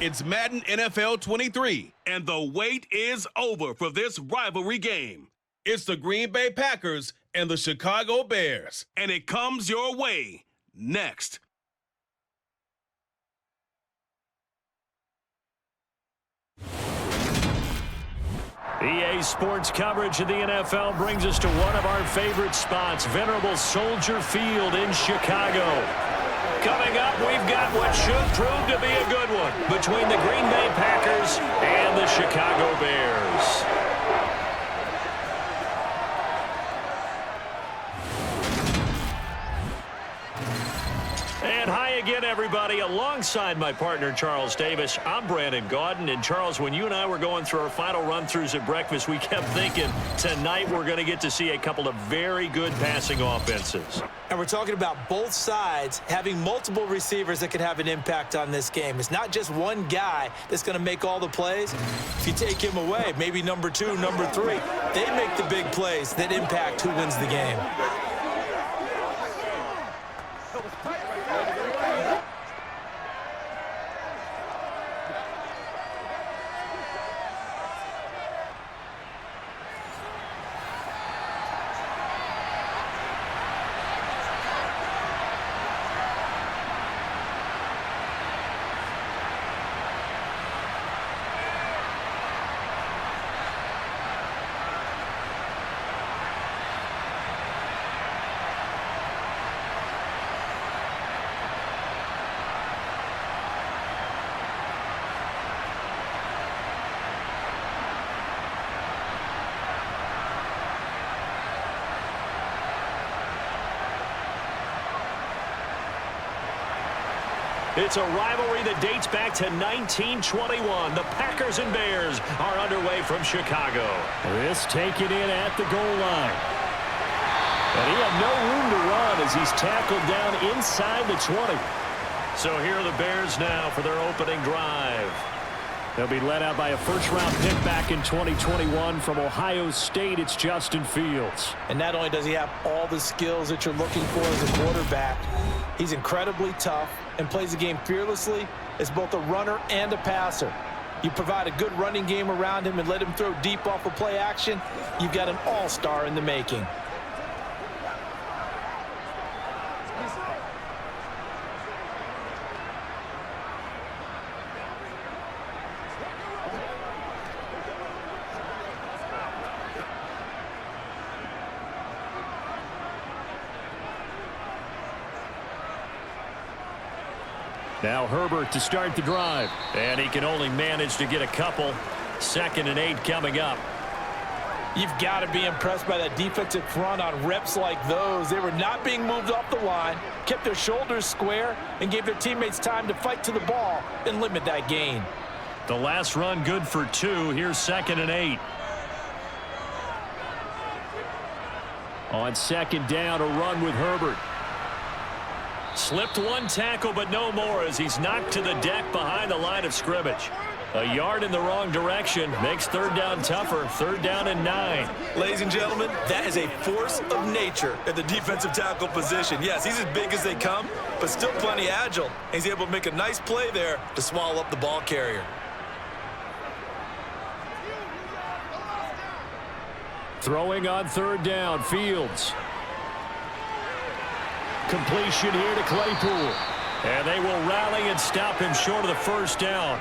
It's Madden NFL 23, and the wait is over for this rivalry game. It's the Green Bay Packers and the Chicago Bears, and it comes your way next. EA Sports coverage of the NFL brings us to one of our favorite spots, venerable Soldier Field in Chicago. Coming up, we've got what should prove to be a good one between the Green Bay Packers and the Chicago Bears. And hi again, everybody. Alongside my partner, Charles Davis, I'm Brandon Gaudin. And, Charles, when you and I were going through our final run-throughs at breakfast, we kept thinking tonight we're going to get to see a couple of very good passing offenses. And we're talking about both sides having multiple receivers that could have an impact on this game. It's not just one guy that's going to make all the plays. If you take him away, maybe number 2, number 3, they make the big plays that impact who wins the game. It's a rivalry that dates back to 1921. The Packers and Bears are underway from Chicago. This taken in at the goal line. And he had no room to run as he's tackled down inside the 20. So here are the Bears now for their opening drive. They'll be led out by a first-round pick back in 2021 from Ohio State. It's Justin Fields. And not only does he have all the skills that you're looking for as a quarterback, he's incredibly tough and plays the game fearlessly as both a runner and a passer. You provide a good running game around him and let him throw deep off of play action, you've got an all-star in the making. Now Herbert to start the drive. And he can only manage to get a couple. 2nd and 8 coming up. You've got to be impressed by that defensive front on reps like those. They were not being moved off the line, kept their shoulders square, and gave their teammates time to fight to the ball and limit that gain. The last run good for 2. Here's 2nd and 8. On 2nd down, a run with Herbert. Slipped one tackle, but no more as he's knocked to the deck behind the line of scrimmage. A yard in the wrong direction makes 3rd down tougher. 3rd down and 9. Ladies and gentlemen, that is a force of nature at the defensive tackle position. Yes, he's as big as they come, but still plenty agile. He's able to make a nice play there to swallow up the ball carrier. Throwing on 3rd down, Fields. Completion here to Claypool. And they will rally and stop him short of the 1st down.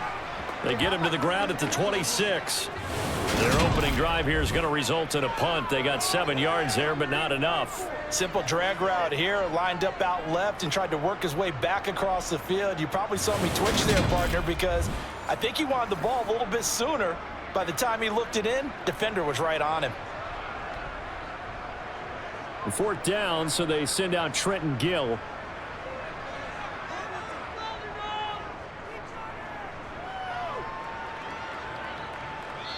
They get him to the ground at the 26. Their opening drive here is going to result in a punt. They got 7 yards there, but not enough. Simple drag route here, lined up out left and tried to work his way back across the field. You probably saw me twitch there, partner, because I think he wanted the ball a little bit sooner. By the time he looked it in, defender was right on him. 4th down, so they send out Trenton Gill.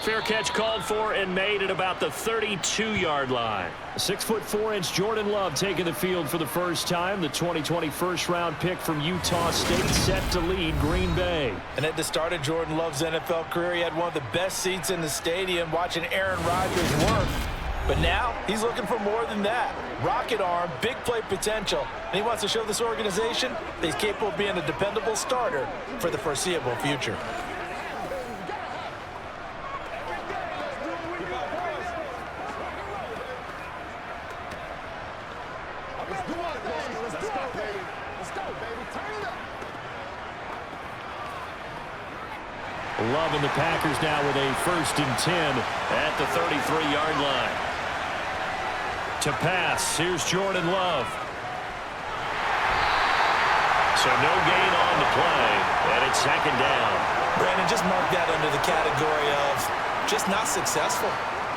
Fair catch called for and made at about the 32-yard line. 6'4" Jordan Love taking the field for the first time. The 2020 first-round pick from Utah State set to lead Green Bay. And at the start of Jordan Love's NFL career, he had one of the best seats in the stadium watching Aaron Rodgers work. But now he's looking for more than that. Rocket arm, big play potential, and he wants to show this organization that he's capable of being a dependable starter for the foreseeable future. Love and the Packers now with a 1st and 10 at the 33-yard line. To pass, here's Jordan Love. So no gain on the play, and it's 2nd down. Brandon, just mark that under the category of just not successful.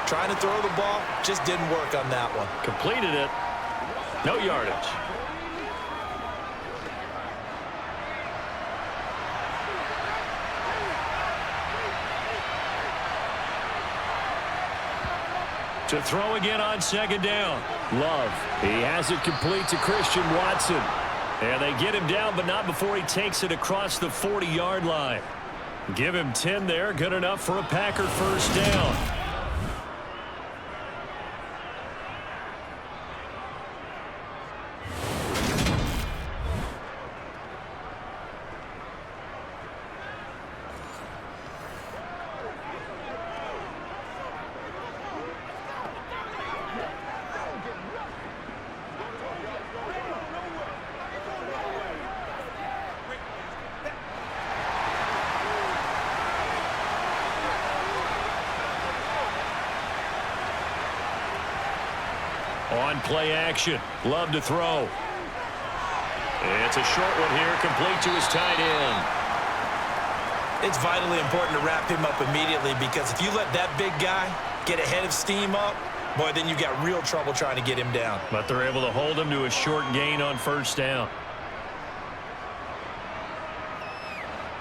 Trying to throw the ball, just didn't work on that one. Completed it. No yardage. To throw again on 2nd down. Love. He has it complete to Christian Watson. And they get him down, but not before he takes it across the 40-yard line. Give him 10 there. Good enough for a Packer 1st down. On play action. Love to throw. It's a short one here, complete to his tight end. It's vitally important to wrap him up immediately, because if you let that big guy get ahead of steam up, boy, then you got real trouble trying to get him down. But they're able to hold him to a short gain on 1st down.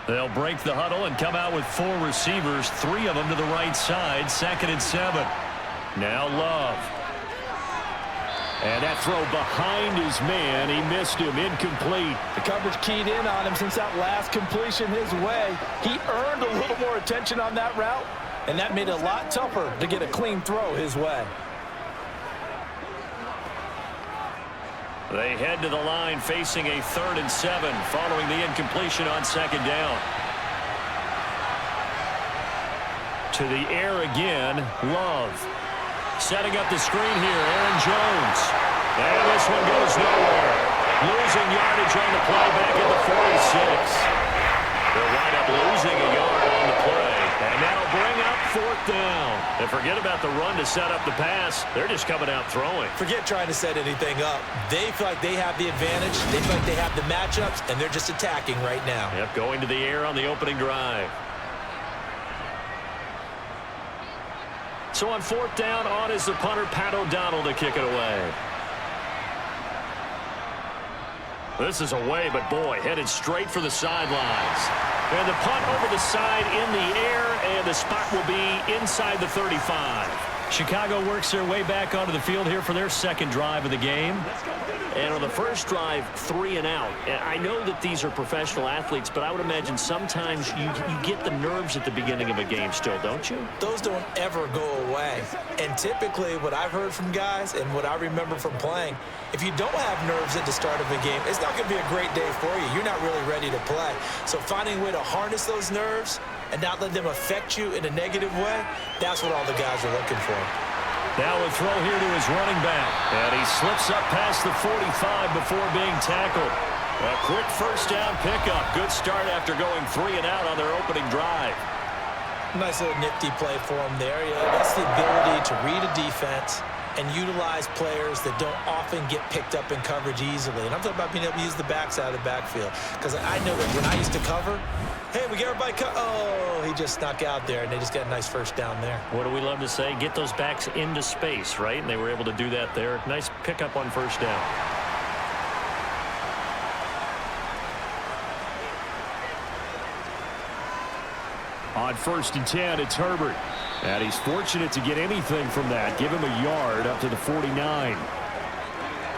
They'll break the huddle and come out with 4 receivers, 3 of them to the right side, 2nd and 7. Now Love. And that throw behind his man. He missed him. Incomplete. The coverage keyed in on him since that last completion his way. He earned a little more attention on that route, and that made it a lot tougher to get a clean throw his way. They head to the line facing a 3rd and 7 following the incompletion on 2nd down. To the air again. Love. Setting up the screen here, Aaron Jones. And this one goes nowhere. Losing yardage on the play back at the 46. They'll wind up losing a yard on the play. And that'll bring up 4th down. And forget about the run to set up the pass. They're just coming out throwing. Forget trying to set anything up. They feel like they have the advantage. They feel like they have the matchups, and they're just attacking right now. Yep, going to the air on the opening drive. So on 4th down, on is the punter, Pat O'Donnell, to kick it away. This is away, but boy, headed straight for the sidelines. And the punt over the side in the air, and the spot will be inside the 35. Chicago works their way back onto the field here for their 2nd drive of the game. And on the first drive, 3 and out. And I know that these are professional athletes, but I would imagine sometimes you get the nerves at the beginning of a game still, don't you? Those don't ever go away. And typically what I've heard from guys and what I remember from playing, if you don't have nerves at the start of a game, it's not going to be a great day for you. You're not really ready to play. So finding a way to harness those nerves and not let them affect you in a negative way, that's what all the guys are looking for. Now a throw here to his running back. And he slips up past the 45 before being tackled. A quick 1st down pickup. Good start after going 3 and out on their opening drive. Nice little nifty play for him there. Yeah, that's the ability to read a defense and utilize players that don't often get picked up in coverage easily. And I'm talking about being able to use the backside of the backfield. Because I know that when I used to cover, hey, we get everybody oh, he just snuck out there, and they just got a nice 1st down there. What do we love to say? Get those backs into space, right? And they were able to do that there. Nice pickup on 1st down. On 1st and 10, it's Herbert. And he's fortunate to get anything from that. Give him a yard up to the 49.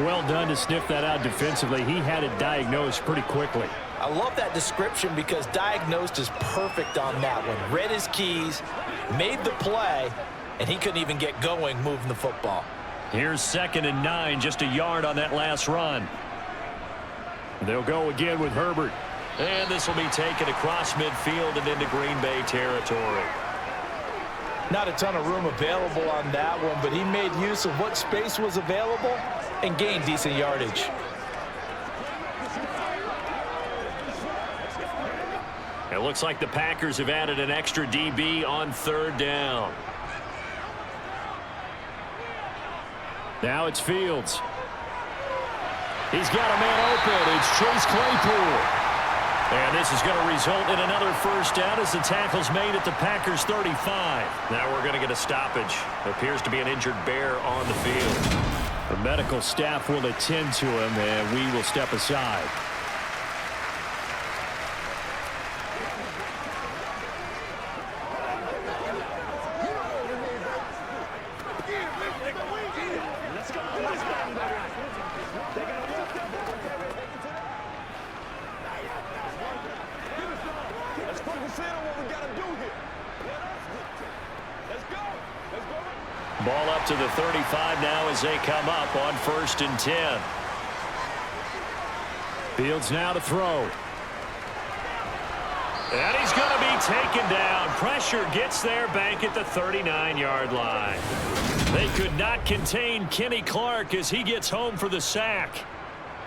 Well done to sniff that out defensively. He had it diagnosed pretty quickly. I love that description because diagnosed is perfect on that one. Read his keys, made the play, and he couldn't even get going moving the football. Here's 2nd and 9, just a yard on that last run. They'll go again with Herbert. And this will be taken across midfield and into Green Bay territory. Not a ton of room available on that one, but he made use of what space was available and gained decent yardage. It looks like the Packers have added an extra DB on 3rd down. Now it's Fields. He's got a man open. It's Chase Claypool. And this is going to result in another 1st down as the tackle's made at the Packers 35. Now we're going to get a stoppage. Appears to be an injured Bear on the field. The medical staff will attend to him, and we will step aside. Ball up to the 35 now as they come up on 1st and 10. Fields now to throw. And he's going to be taken down. Pressure gets there back at the 39-yard line. They could not contain Kenny Clark as he gets home for the sack.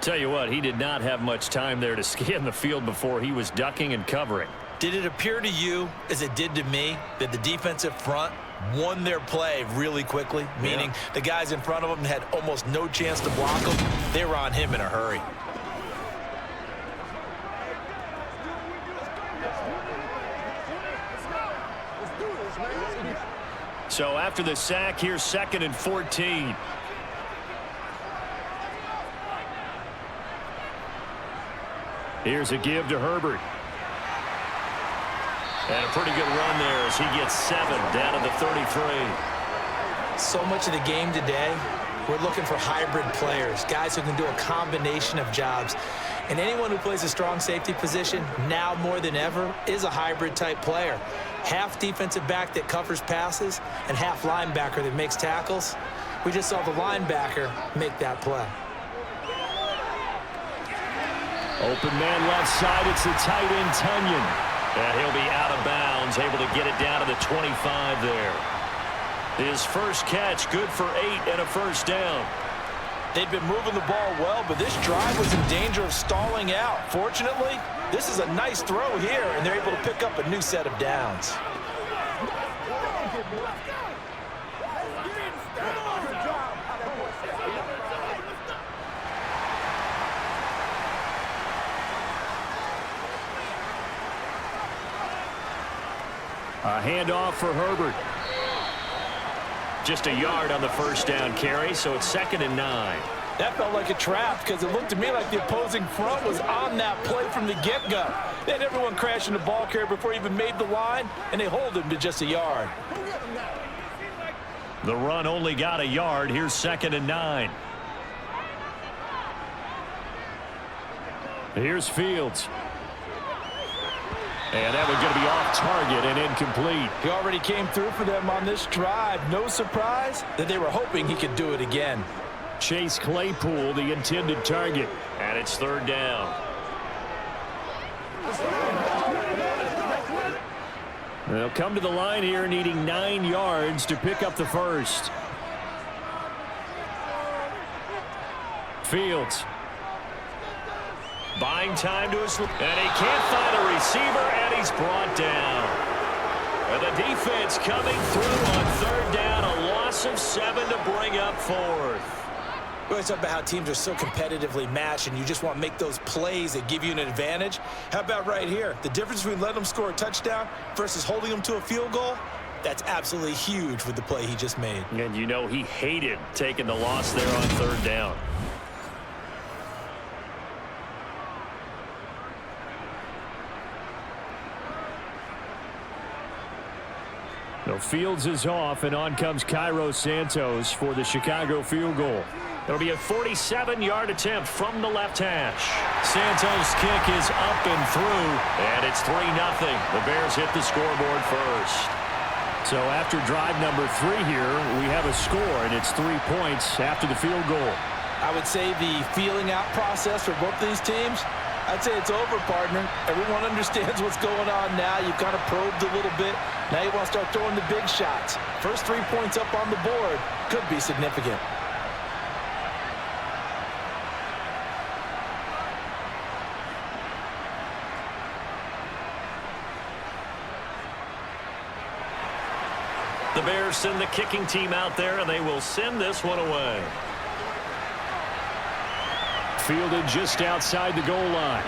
Tell you what, he did not have much time there to scan the field before he was ducking and covering. Did it appear to you, as it did to me, that the defensive front won their play really quickly, meaning the guys in front of them had almost no chance to block them? They were on him in a hurry. So after the sack, here's 2nd and 14. Here's a give to Herbert. And a pretty good run there as he gets 7 down to the 33. So much of the game today, we're looking for hybrid players, guys who can do a combination of jobs. And anyone who plays a strong safety position, now more than ever, is a hybrid type player. Half defensive back that covers passes and half linebacker that makes tackles. We just saw the linebacker make that play. Open man left side. It's the tight end, Tunyon. And he'll be out of bounds, able to get it down to the 25 there. His first catch, good for 8 and a 1st down. They'd been moving the ball well, but this drive was in danger of stalling out. Fortunately, this is a nice throw here, and they're able to pick up a new set of downs. A handoff for Herbert. Just a yard on the 1st down carry, so it's 2nd and 9. That felt like a trap because it looked to me like the opposing front was on that play from the get-go. They had everyone crashing the ball carrier before he even made the line, and they hold him to just a yard. The run only got a yard. Here's 2nd and 9. Here's Fields. And that one's going to be off target and incomplete. He already came through for them on this drive. No surprise that they were hoping he could do it again. Chase Claypool, the intended target. And it's 3rd down. They'll come to the line here needing 9 yards to pick up the 1st. Fields. Buying time to his... And he can't find a receiver, and he's brought down. And the defense coming through on 3rd down. A loss of 7 to bring up 4th. We always talk about how teams are so competitively matched, and you just want to make those plays that give you an advantage. How about right here? The difference between letting them score a touchdown versus holding them to a field goal, that's absolutely huge with the play he just made. And you know he hated taking the loss there on 3rd down. No, Fields is off, and on comes Cairo Santos for the Chicago field goal. It'll be a 47-yard attempt from the left hash. Santos' kick is up and through, and it's 3-0. The Bears hit the scoreboard first. So after drive number 3 here, we have a score, and it's 3 points after the field goal. I would say the feeling out process for both these teams, I'd say it's over, partner. Everyone understands what's going on now. You've kind of probed a little bit. Now you want to start throwing the big shots. First 3 points up on the board could be significant. The Bears send the kicking team out there, and they will send this one away. Fielded just outside the goal line.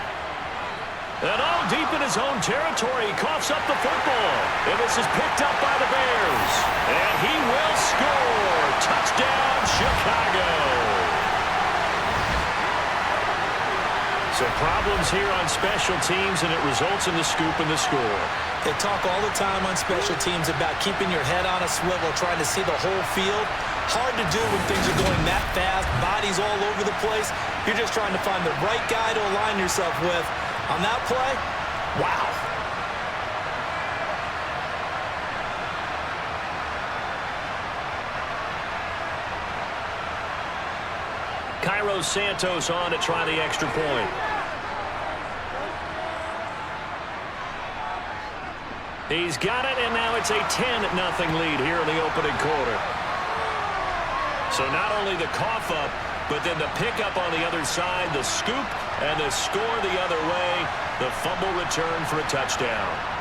And all deep in his own territory, he coughs up the football. And this is picked up by the Bears. And he will score. Touchdown, Chicago. So problems here on special teams, and it results in the scoop and the score. They talk all the time on special teams about keeping your head on a swivel, trying to see the whole field. Hard to do when things are going that fast, bodies all over the place. You're just trying to find the right guy to align yourself with. On that play, wow. Cairo Santos on to try the extra point. He's got it, and now it's a 10-0 lead here in the opening quarter. So not only the cough up, but then the pickup on the other side, the scoop, and the score the other way, the fumble return for a touchdown.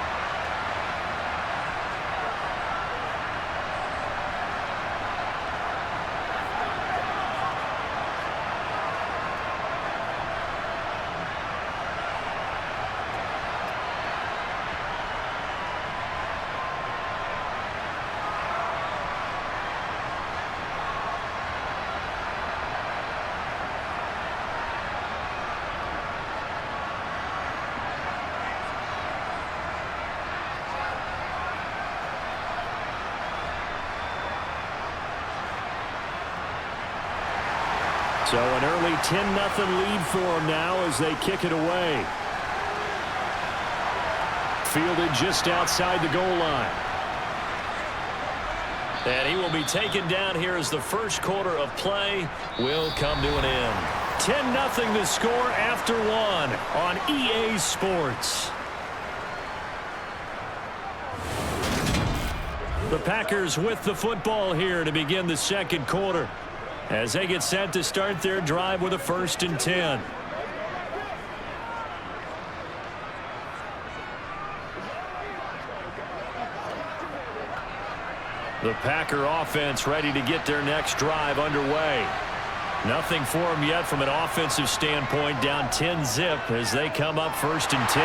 So an early 10-0 lead for them now as they kick it away. Fielded just outside the goal line. And he will be taken down here as the first quarter of play will come to an end. 10-0 the score after 1 on EA Sports. The Packers with the football here to begin the second quarter, as they get set to start their drive with a 1st and 10. The Packer offense ready to get their next drive underway. Nothing for them yet from an offensive standpoint, down 10-0 as they come up 1st and 10.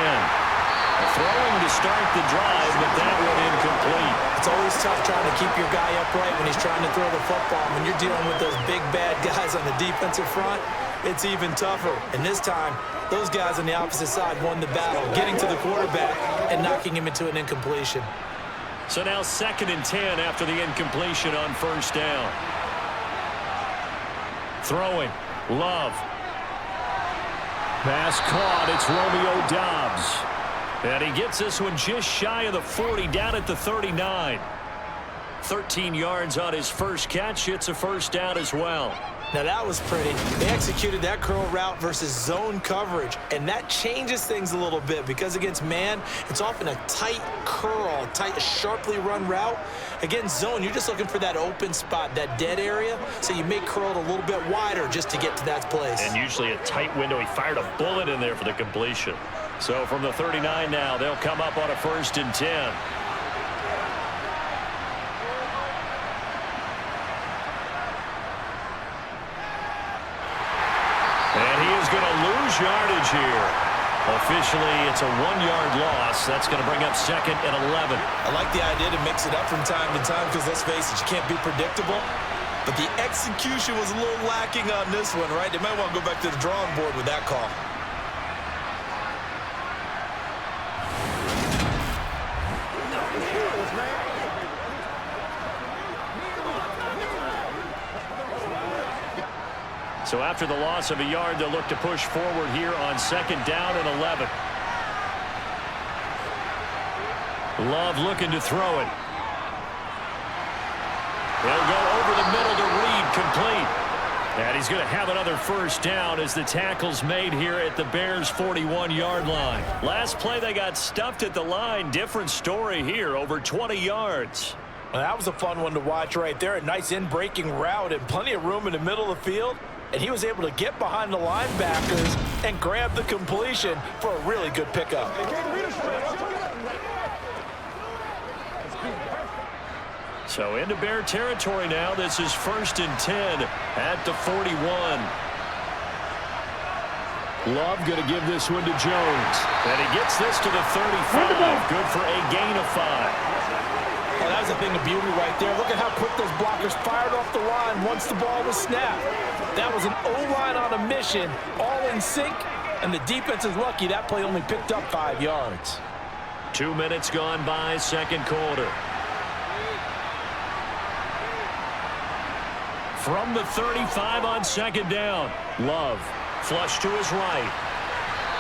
Throwing to start the drive, but that one incomplete. It's always tough trying to keep your guy upright when he's trying to throw the football. When you're dealing with those big, bad guys on the defensive front, it's even tougher. And this time, those guys on the opposite side won the battle, getting to the quarterback and knocking him into an incompletion. So now 2nd and 10 after the incompletion on 1st down. Throwing. Love. Pass caught. It's Romeo Doubs. And he gets this one just shy of the 40, down at the 39. 13 yards on his first catch. It's a 1st down as well. Now that was pretty. They executed that curl route versus zone coverage, and that changes things a little bit because against man, it's often a tight curl, tight, sharply run route. Against zone, you're just looking for that open spot, that dead area, so you may curl it a little bit wider just to get to that place. And usually a tight window. He fired a bullet in there for the completion. So from the 39 now, they'll come up on a 1st and 10. And he is going to lose yardage here. Officially, it's a 1-yard loss. That's going to bring up 2nd and 11. I like the idea to mix it up from time to time because, let's face it, you can't be predictable. But the execution was a little lacking on this one, right? They might want to go back to the drawing board with that call. So after the loss of a yard, they'll look to push forward here on 2nd down and 11. Love looking to throw it. He'll go over the middle to Reed, complete. And he's going to have another first down as the tackle's made here at the Bears' 41-yard line. Last play, they got stuffed at the line. Different story here, over 20 yards. Well, that was a fun one to watch right there. A nice in-breaking route and plenty of room in the middle of the field. And he was able to get behind the linebackers and grab the completion for a really good pickup. So into Bear territory now. This is 1st and 10 at the 41. Love going to give this one to Jones. And he gets this to the 35. Good for a gain of 5. Well, that was a thing of beauty right there. Look at how quick those blockers fired off the line once the ball was snapped. That was an O-line on a mission, all in sync, and the defense is lucky that play only picked up 5 yards. 2 minutes gone by, second quarter. From the 35 on second down, Love flush to his right.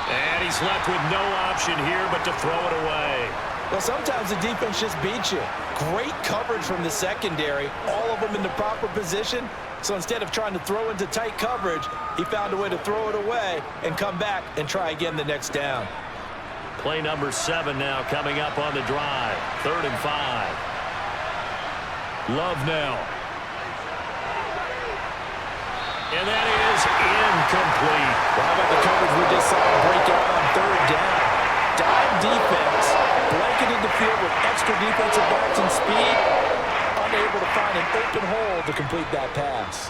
And he's left with no option here but to throw it away. Well, sometimes the defense just beats you. Great coverage from the secondary, all of them in the proper position. So instead of trying to throw into tight coverage, he found a way to throw it away and come back and try again the next down. Play number 7 now coming up on the drive. 3rd and 5. Love now. And that is incomplete. Well, how about the coverage we just saw break out on 3rd down? Dive defense, blanketed the field with extra defensive backs and speed, unable to find an open hole to complete that pass.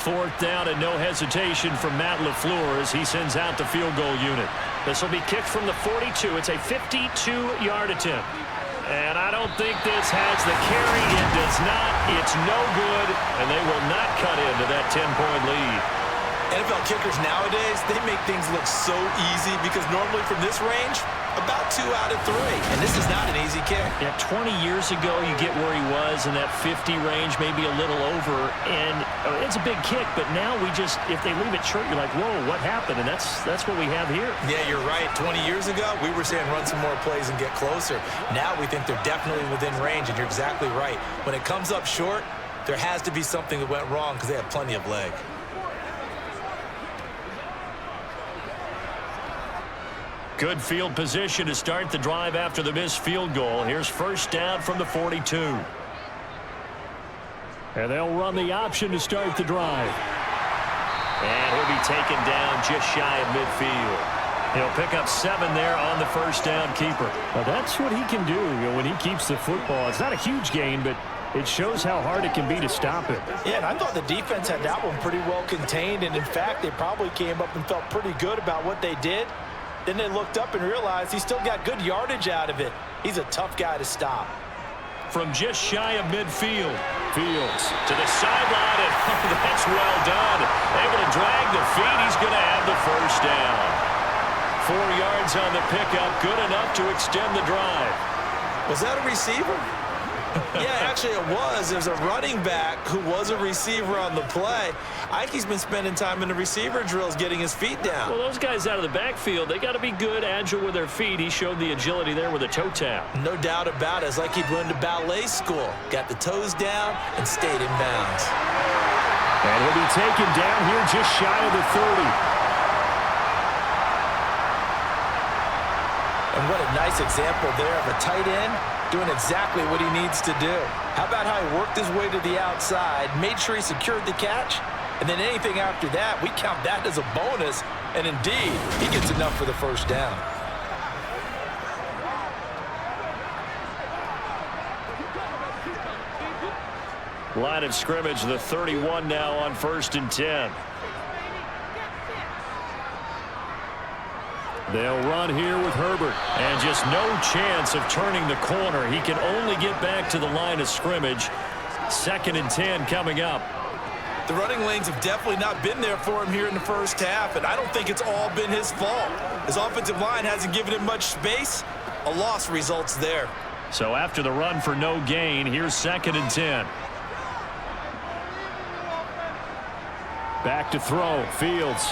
Fourth down and no hesitation from Matt LaFleur as he sends out the field goal unit. This will be kicked from the 42. It's a 52-yard attempt. And I don't think this has the carry. It does not. It's no good. And they will not cut into that 10-point lead. NFL kickers nowadays, they make things look so easy because normally from this range, about 2 out of 3. And this is not an easy kick. Yeah, 20 years ago, you get where he was in that 50 range, maybe a little over. And it's a big kick, but now we just, if they leave it short, you're like, whoa, what happened? And that's what we have here. Yeah, you're right. 20 years ago, we were saying run some more plays and get closer. Now we think they're definitely within range, and you're exactly right. When it comes up short, there has to be something that went wrong because they have plenty of leg. Good field position to start the drive after the missed field goal. Here's first down from the 42. And they'll run the option to start the drive. And he'll be taken down just shy of midfield. He'll pick up 7 there on the first down keeper. Now that's what he can do when he keeps the football. It's not a huge gain, but it shows how hard it can be to stop it. Yeah, and I thought the defense had that one pretty well contained. And in fact, they probably came up and felt pretty good about what they did. Then they looked up and realized he still got good yardage out of it. He's a tough guy to stop. From just shy of midfield, Fields to the sideline, and that's well done. Able to drag the feet. He's going to have the first down. 4 yards on the pickup, good enough to extend the drive. Was that a receiver? Yeah, actually it was. There's a running back who was a receiver on the play. I think he's been spending time in the receiver drills getting his feet down. Well, those guys out of the backfield, they got to be good, agile with their feet. He showed the agility there with a toe tap. No doubt about it. It's like he'd run to ballet school. Got the toes down and stayed in bounds. And he'll be taken down here just shy of the 30. And what a nice example there of a tight end doing exactly what he needs to do. How about how he worked his way to the outside, made sure he secured the catch, and then anything after that, we count that as a bonus, and indeed, he gets enough for the first down. Line of scrimmage, the 31 now on 1st and 10. They'll run here with Herbert. And just no chance of turning the corner. He can only get back to the line of scrimmage. 2nd and 10 coming up. The running lanes have definitely not been there for him here in the first half, and I don't think it's all been his fault. His offensive line hasn't given him much space. A loss results there. So after the run for no gain, here's 2nd and 10. Back to throw. Fields.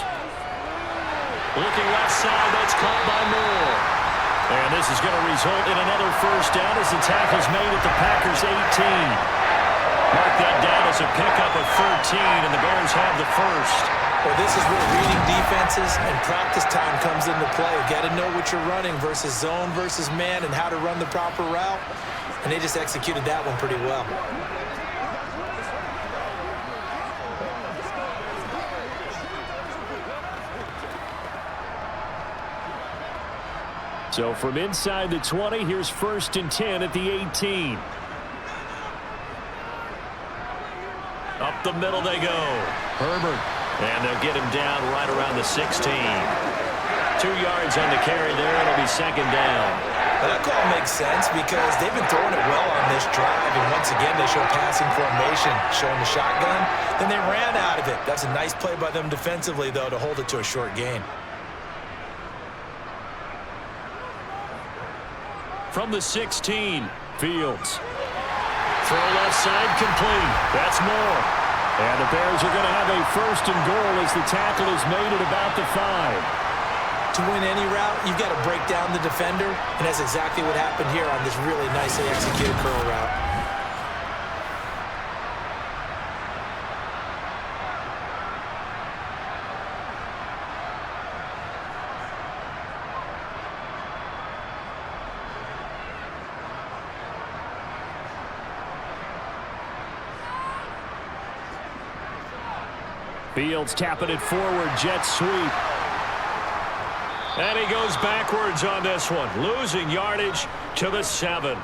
Looking left side, that's caught by Moore. And this is going to result in another first down as the tackle's made at the Packers' 18. Mark that down as a pickup of 13, and the Bears have the first. Well, this is where reading defenses and practice time comes into play. You got to know what you're running versus zone versus man and how to run the proper route. And they just executed that one pretty well. So from inside the 20, here's 1st and 10 at the 18. Up the middle they go. Herbert. And they'll get him down right around the 16. 2 yards on the carry there. It'll be 2nd down. Well, that call makes sense because they've been throwing it well on this drive. And once again, they show passing formation, showing the shotgun. Then they ran out of it. That's a nice play by them defensively, though, to hold it to a short gain. From the 16, Fields. Throw left side complete. That's Moore. And the Bears are going to have a 1st and goal as the tackle is made at about the 5. To win any route, you've got to break down the defender, and that's exactly what happened here on this really nicely executed curl route. Fields tapping it forward, jet sweep. And he goes backwards on this one, losing yardage to the 7.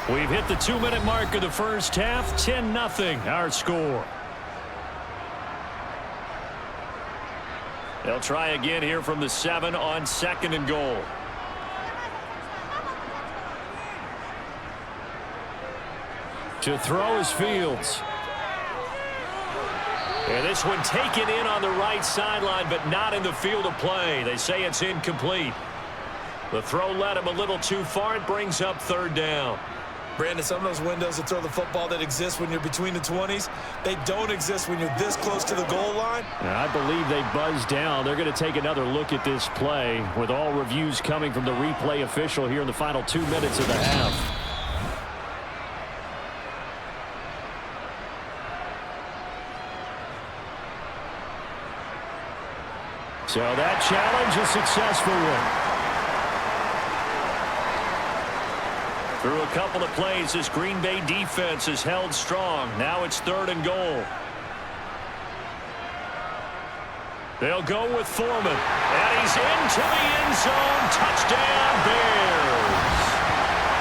We've hit the 2-minute mark of the first half. 10-0 our score. They'll try again here from the 7 on 2nd and goal. To throw is Fields. And this one taken in on the right sideline, but not in the field of play. They say it's incomplete. The throw led him a little too far. It brings up 3rd down. Brandon, some of those windows to throw the football that exist when you're between the 20s, they don't exist when you're this close to the goal line. I believe they buzzed down. They're going to take another look at this play with all reviews coming from the replay official here in the final 2 minutes of the half. So that challenge is a successful one. Through a couple of plays, this Green Bay defense is held strong. Now it's 3rd and goal. They'll go with Foreman. And he's into the end zone. Touchdown, Bears.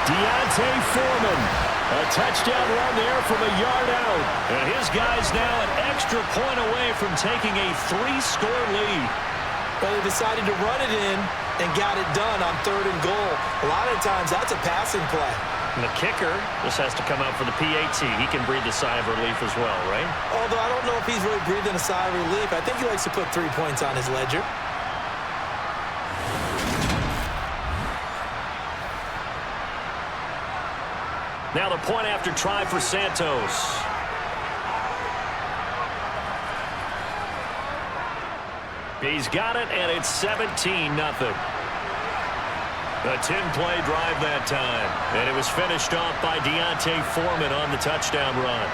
Deontay Foreman. A touchdown run there from a yard out. And his guy's now an extra point away from taking a 3-score lead. Well, they decided to run it in and got it done on 3rd and goal. A lot of times, that's a passing play. And the kicker just has to come out for the PAT. He can breathe a sigh of relief as well, right? Although I don't know if he's really breathing a sigh of relief. I think he likes to put 3 points on his ledger. Now the point after try for Santos. He's got it, and it's 17-0. A 10-play drive that time. And it was finished off by Deontay Foreman on the touchdown run.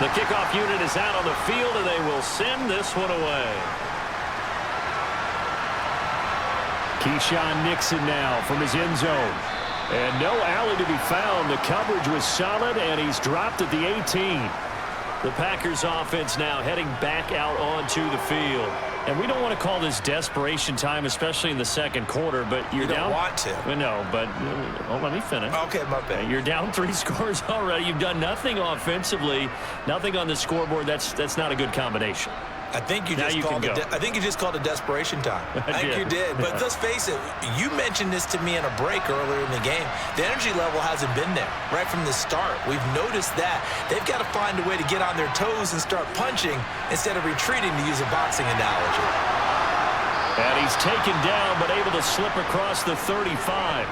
The kickoff unit is out on the field, and they will send this one away. Keyshawn Nixon now from his end zone. And no alley to be found. The coverage was solid, and he's dropped at the 18. The Packers offense now heading back out onto the field. And we don't want to call this desperation time, especially in the second quarter, but you're down. You don't want to. No, but let me finish. Okay, my bad. You're down 3 scores already. You've done nothing offensively, nothing on the scoreboard. That's not a good combination. I think you just called it desperation time. I think you did. But let's face it, you mentioned this to me in a break earlier in the game. The energy level hasn't been there right from the start. We've noticed that. They've got to find a way to get on their toes and start punching instead of retreating, to use a boxing analogy. And he's taken down but able to slip across the 35.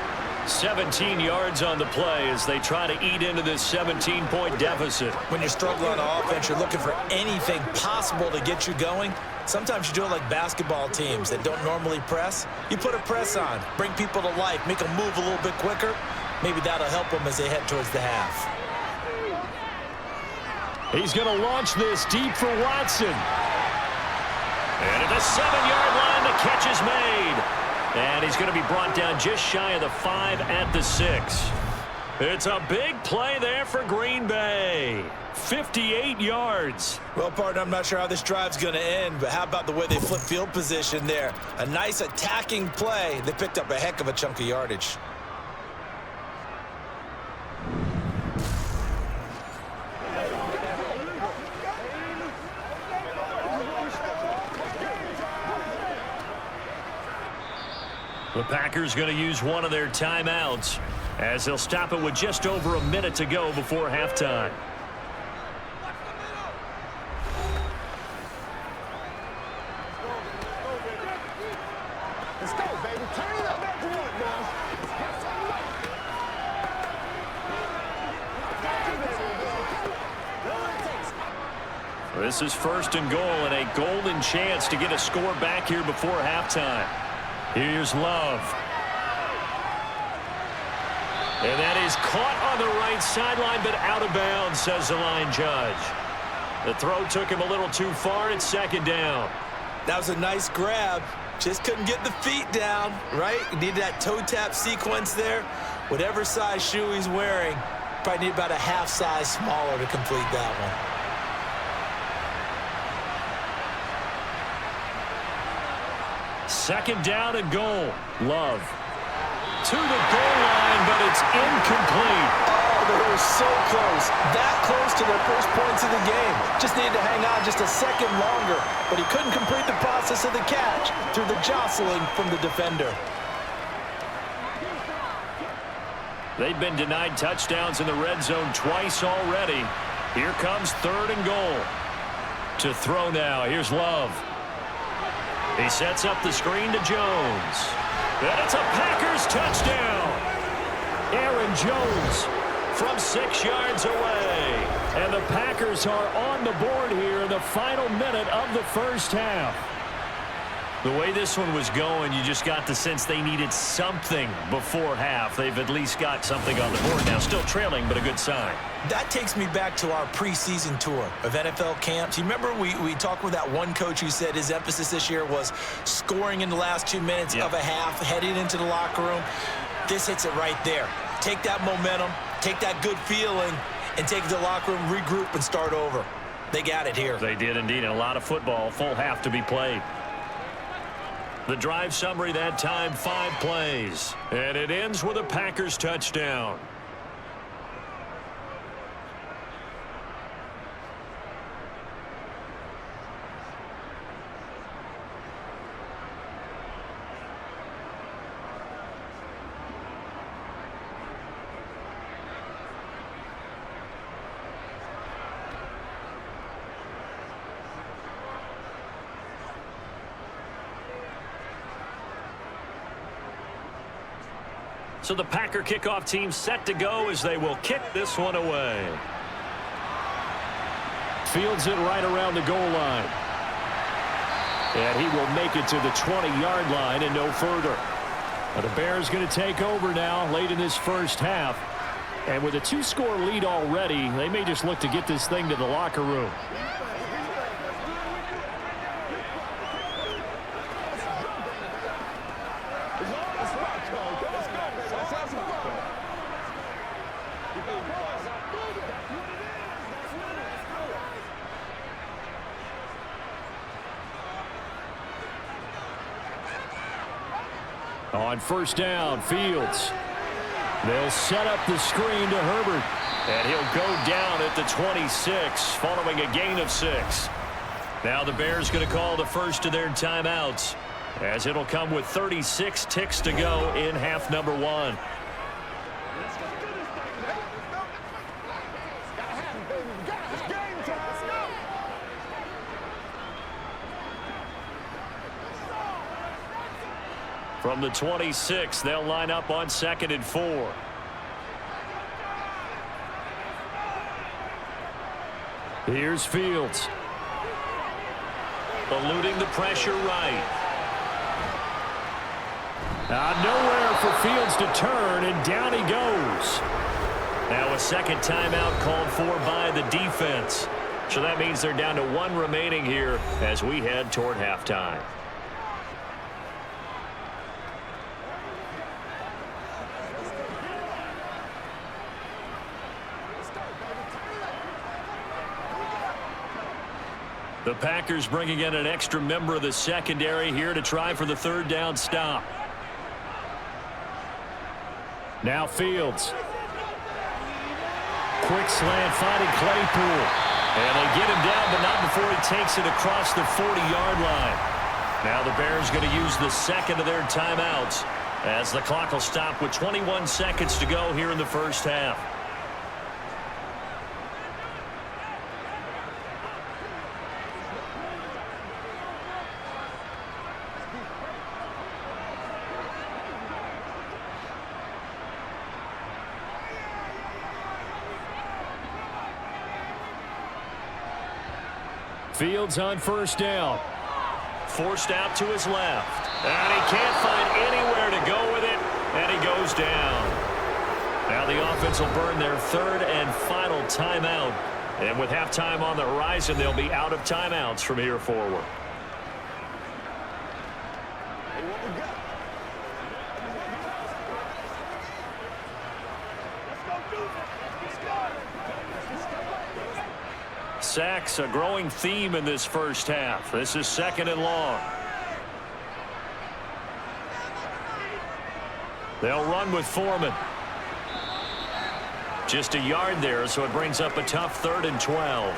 17 yards on the play as they try to eat into this 17-point deficit. When you're struggling on offense, you're looking for anything possible to get you going. Sometimes you do it like basketball teams that don't normally press. You put a press on, bring people to life, make them move a little bit quicker. Maybe that'll help them as they head towards the half. He's going to launch this deep for Watson. And at the 7-yard line, the catch is made. And he's going to be brought down just shy of the 5 at the 6. It's a big play there for Green Bay. 58 yards. Well, partner, I'm not sure how this drive's going to end, but how about the way they flip field position there? A nice attacking play. They picked up a heck of a chunk of yardage. The Packers going to use one of their timeouts as they'll stop it with just over a minute to go before halftime. Let's go, baby. Turn it up. Come on, now. This is 1st and goal and a golden chance to get a score back here before halftime. Here's Love. And that is caught on the right sideline, but out of bounds, says the line judge. The throw took him a little too far. It's 2nd down. That was a nice grab. Just couldn't get the feet down, right? You need that toe tap sequence there. Whatever size shoe he's wearing, probably need about a half size smaller to complete that one. 2nd down and goal. Love. To the goal line, but it's incomplete. Oh, they were so close. That close to their first points of the game. Just needed to hang on just a second longer, but he couldn't complete the process of the catch through the jostling from the defender. They've been denied touchdowns in the red zone twice already. Here comes 3rd and goal. To throw now. Here's Love. He sets up the screen to Jones. And it's a Packers touchdown. Aaron Jones from 6 yards away. And the Packers are on the board here in the final minute of the first half. The way this one was going, you just got the sense they needed something before half. They've at least got something on the board now. Still trailing, but a good sign. That takes me back to our preseason tour of NFL camps. You remember we talked with that one coach who said his emphasis this year was scoring in the last 2 minutes of a half, heading into the locker room. This hits it right there. Take that momentum, take that good feeling, and take it to the locker room, regroup, and start over. They got it here. They did indeed. A lot of football, full half to be played. The drive summary that time, 5 plays. And it ends with a Packers touchdown. So the Packer kickoff team set to go as they will kick this one away. Fields it right around the goal line. And he will make it to the 20-yard line and no further. Now the Bears going to take over now late in this first half. And with a 2-score lead already, they may just look to get this thing to the locker room. On first down, Fields. They'll set up the screen to Herbert. And he'll go down at the 26 following a gain of 6. Now the Bears going to call the first of their timeouts, as it'll come with 36 ticks to go in half number 1. From the 26, they'll line up on 2nd and 4. Here's Fields. Eluding the pressure right. Nowhere for Fields to turn, and down he goes. Now a second timeout called for by the defense. So that means they're down to 1 remaining here as we head toward halftime. The Packers bringing in an extra member of the secondary here to try for the 3rd down stop. Now Fields. Quick slant finding Claypool. And they get him down, but not before he takes it across the 40-yard line. Now the Bears going to use the second of their timeouts as the clock will stop with 21 seconds to go here in the first half. Fields on first down. Forced out to his left. And he can't find anywhere to go with it. And he goes down. Now the offense will burn their 3rd and final timeout. And with halftime on the horizon, they'll be out of timeouts from here forward. Sacks, a growing theme in this first half. This is 2nd and long. They'll run with Foreman. Just a yard there, so it brings up a tough 3rd and 12.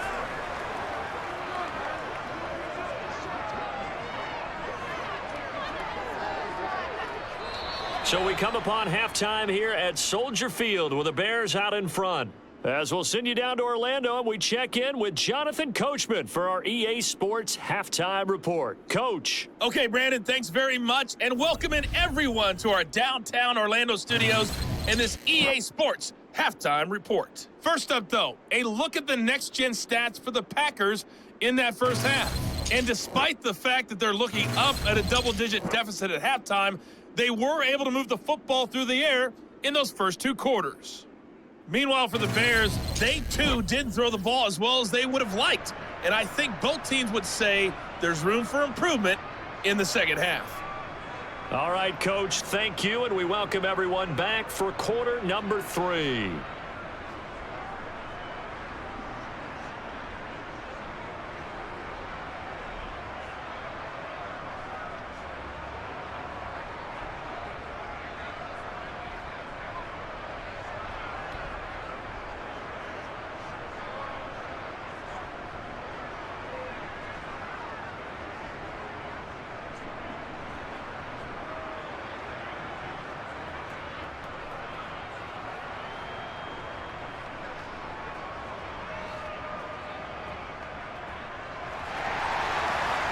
So we come upon halftime here at Soldier Field with the Bears out in front. As we'll send you down to Orlando, and we check in with Jonathan Coachman for our EA Sports Halftime Report. Coach. Okay, Brandon, thanks very much, and welcoming everyone to our downtown Orlando studios in this EA Sports Halftime Report. First up, though, a look at the next-gen stats for the Packers in that first half. And despite the fact that they're looking up at a double-digit deficit at halftime, they were able to move the football through the air in those first 2 quarters. Meanwhile, for the Bears, they, too, didn't throw the ball as well as they would have liked. And I think both teams would say there's room for improvement in the second half. All right, Coach, thank you, and we welcome everyone back for quarter number 3.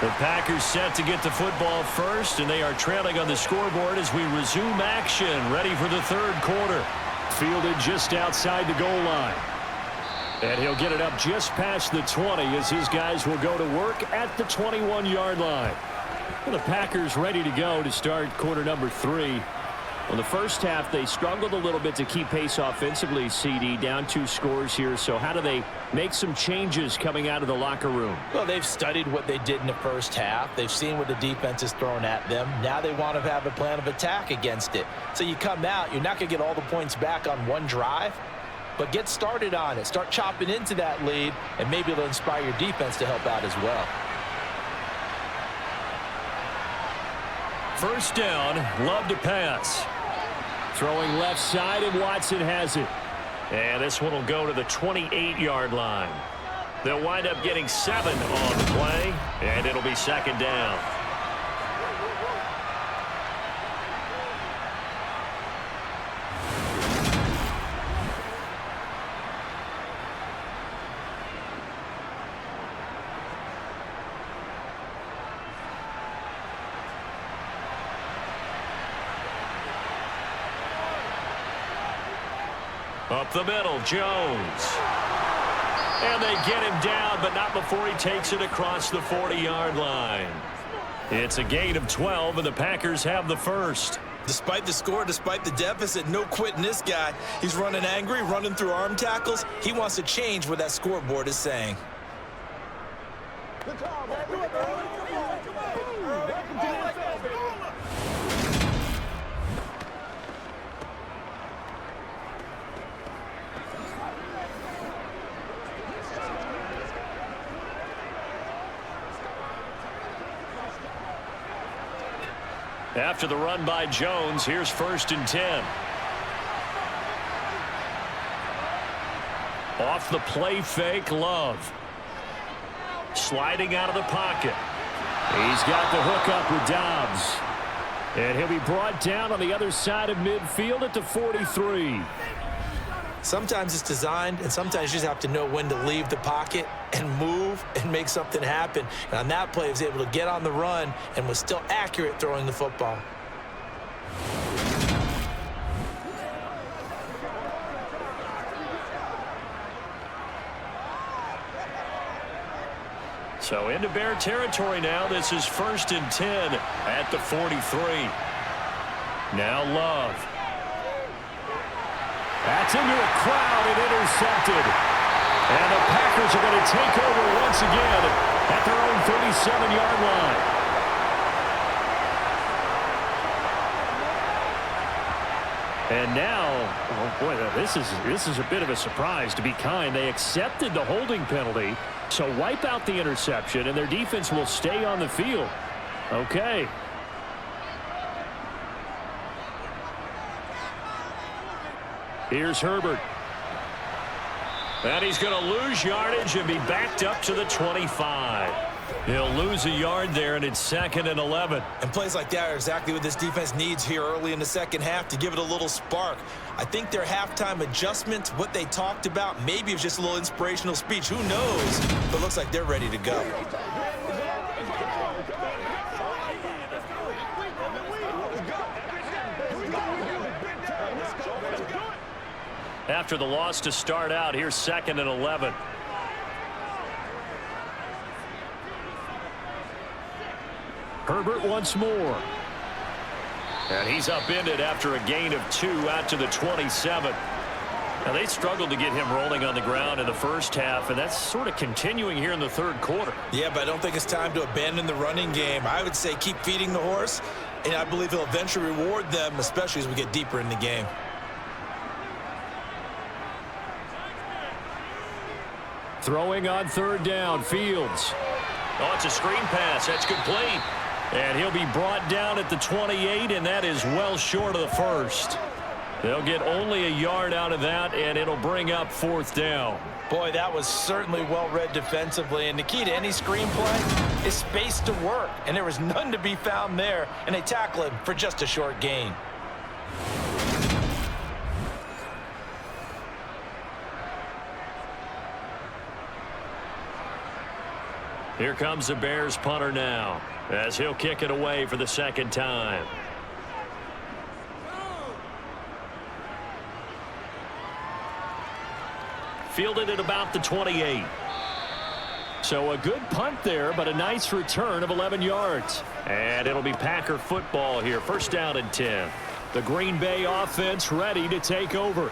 The Packers set to get the football first, and they are trailing on the scoreboard as we resume action, ready for the 3rd quarter. Fielded just outside the goal line. And he'll get it up just past the 20 as his guys will go to work at the 21-yard line. Well, the Packers ready to go to start quarter number 3. Well, the first half, they struggled a little bit to keep pace offensively, CD, down 2 scores here. So how do they make some changes coming out of the locker room? Well, they've studied what they did in the first half. They've seen what the defense is throwing at them. Now they want to have a plan of attack against it. So you come out, you're not going to get all the points back on one drive, but get started on it. Start chopping into that lead, and maybe it'll inspire your defense to help out as well. first down. Love to pass. Throwing left side, and Watson has it. And this one will go to the 28-yard line. They'll wind up getting 7 on the play, and it'll be second down. Up the middle, Jones. And they get him down, but not before he takes it across the 40-yard line. It's a gain of 12, and the Packers have the first. Despite the score, despite the deficit, no quitting this guy. He's running angry, running through arm tackles. He wants to change what that scoreboard is saying. Good call, man. Do it, bro. After the run by Jones, here's 1st and 10. Off the play fake, Love. Sliding out of the pocket. He's got the hook up with Dobbs. And he'll be brought down on the other side of midfield at the 43. Sometimes it's designed, and sometimes you just have to know when to leave the pocket and move and make something happen. And on that play, he was able to get on the run and was still accurate throwing the football. So into Bear territory now. This is 1st and 10 at the 43. Now Love. That's into a crowd and intercepted. And the Packers are going to take over once again at their own 37-yard line. And now, oh boy, this is a bit of a surprise, to be kind. They accepted the holding penalty, so wipe out the interception, and their defense will stay on the field. Okay. Here's Herbert. And he's going to lose yardage and be backed up to the 25. He'll lose a yard there, and it's 2nd and 11. And plays like that are exactly what this defense needs here early in the second half to give it a little spark. I think their halftime adjustment, what they talked about, maybe it's just a little inspirational speech. Who knows? But it looks like they're ready to go. After the loss to start out, here's 2nd and 11. Herbert once more. And he's upended after a gain of 2 out to the 27. Now, they struggled to get him rolling on the ground in the first half, and that's sort of continuing here in the third quarter. Yeah, but I don't think it's time to abandon the running game. I would say keep feeding the horse, and I believe he'll eventually reward them, especially as we get deeper in the game. Throwing on 3rd down, Fields. Oh, it's a screen pass. That's complete. And he'll be brought down at the 28, and that is well short of the first. They'll get only a yard out of that, and it'll bring up 4th down. Boy, that was certainly well read defensively, and the key to any screenplay is space to work, and there was none to be found there, and they tackle him for just a short gain. Here comes the Bears punter now, as he'll kick it away for the 2nd time. Fielded at about the 28. So a good punt there, but a nice return of 11 yards. And it'll be Packer football here. 1st down and 10. The Green Bay offense ready to take over.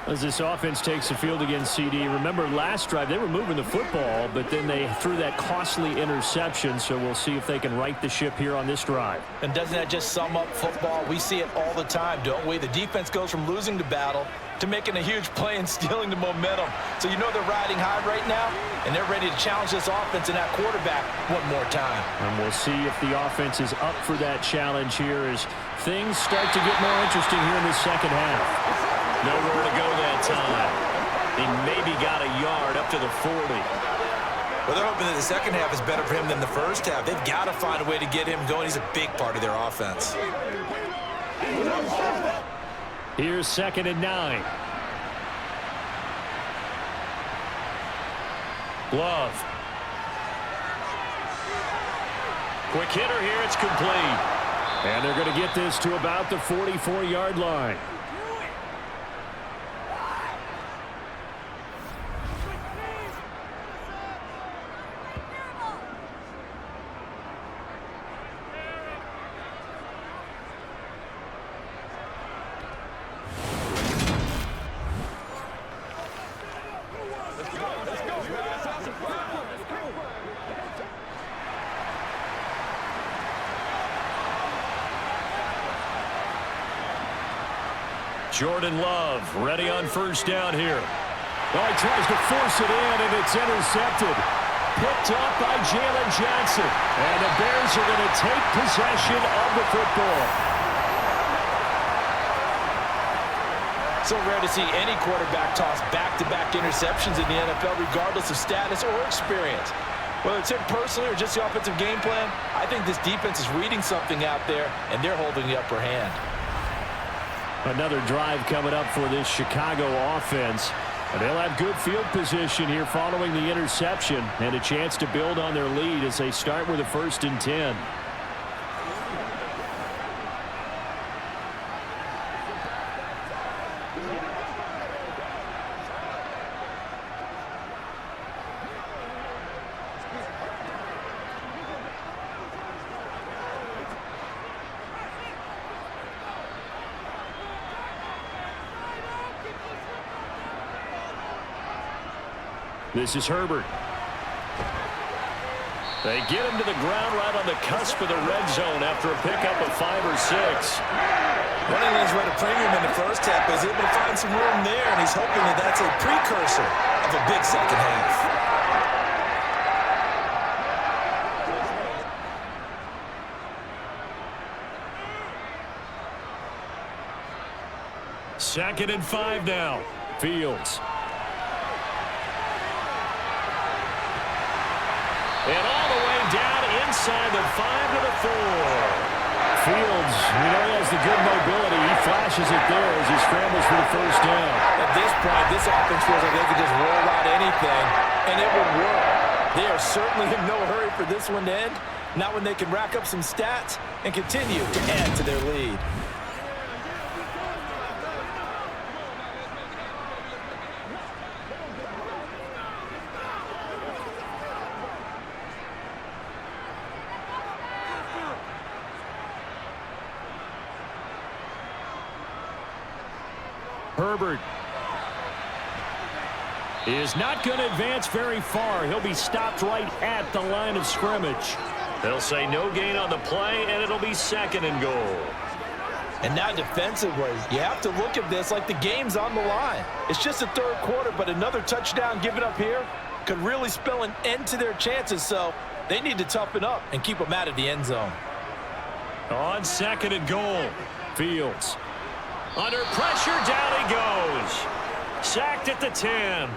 As this offense takes the field against CD, remember last drive they were moving the football, but then they threw that costly interception, so we'll see if they can right the ship here on this drive. And doesn't that just sum up football? We see it all the time, don't we? The defense goes from losing the battle to making a huge play and stealing the momentum. So you know they're riding high right now, and they're ready to challenge this offense and that quarterback one more time. And we'll see if the offense is up for that challenge here as things start to get more interesting here in the second half. Nowhere to go that time. He maybe got a yard up to the 40. Well, they're hoping that the second half is better for him than the first half. They've got to find a way to get him going. He's a big part of their offense. Here's 2nd and 9. Love. Quick hitter here. It's complete. And they're going to get this to about the 44-yard line. Jordan Love ready on 1st down here. Oh, he tries to force it in, and it's intercepted. Picked up by Jalen Johnson. And the Bears are going to take possession of the football. So rare to see any quarterback toss back-to-back interceptions in the NFL, regardless of status or experience. Whether it's him personally or just the offensive game plan, I think this defense is reading something out there, and they're holding the upper hand. Another drive coming up for this Chicago offense. And they'll have good field position here following the interception and a chance to build on their lead as they start with a 1st and 10. This is Herbert. They get him to the ground right on the cusp of the red zone after a pickup of 5 or 6. Running lanes right a premium in the first half, but he's able to find some room there, and he's hoping that that's a precursor of a big second half. Second and 5 now. Fields. And all the way down inside the 5 to the 4. Fields, we know he has the good mobility. He flashes it there as he scrambles for the 1st down. At this point, this offense feels like they could just roll out anything, and it would work. They are certainly in no hurry for this one to end. Not when they can rack up some stats and continue to add to their lead. Herbert is not going to advance very far. He'll be stopped right at the line of scrimmage. They'll say no gain on the play, and it'll be 2nd and goal. And now defensively, you have to look at this like the game's on the line. It's just the 3rd quarter, but another touchdown given up here could really spell an end to their chances, so they need to toughen up and keep them out of the end zone. On 2nd and goal, Fields. Under pressure, down he goes. Sacked at the 10.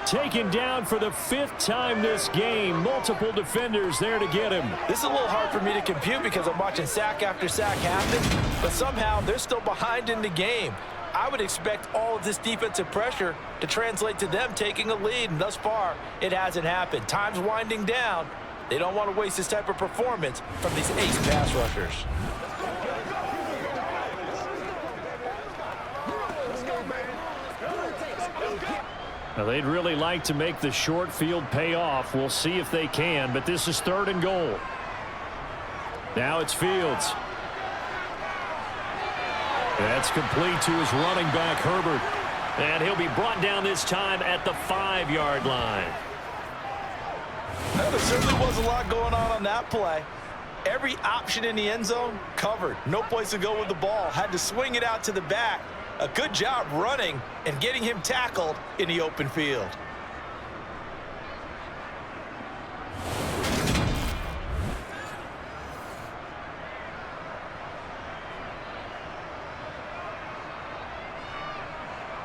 Taken down for the 5th time this game. Multiple defenders there to get him. This is a little hard for me to compute because I'm watching sack after sack happen, but somehow they're still behind in the game. I would expect all of this defensive pressure to translate to them taking a lead, and thus far, it hasn't happened. Time's winding down. They don't want to waste this type of performance from these ace pass rushers. Now, they'd really like to make the short field pay off. We'll see if they can, but this is 3rd and goal. Now it's Fields. That's complete to his running back, Herbert. And he'll be brought down this time at the 5-yard line. Well, there certainly was a lot going on that play. Every option in the end zone covered. No place to go with the ball. Had to swing it out to the back. A good job running and getting him tackled in the open field.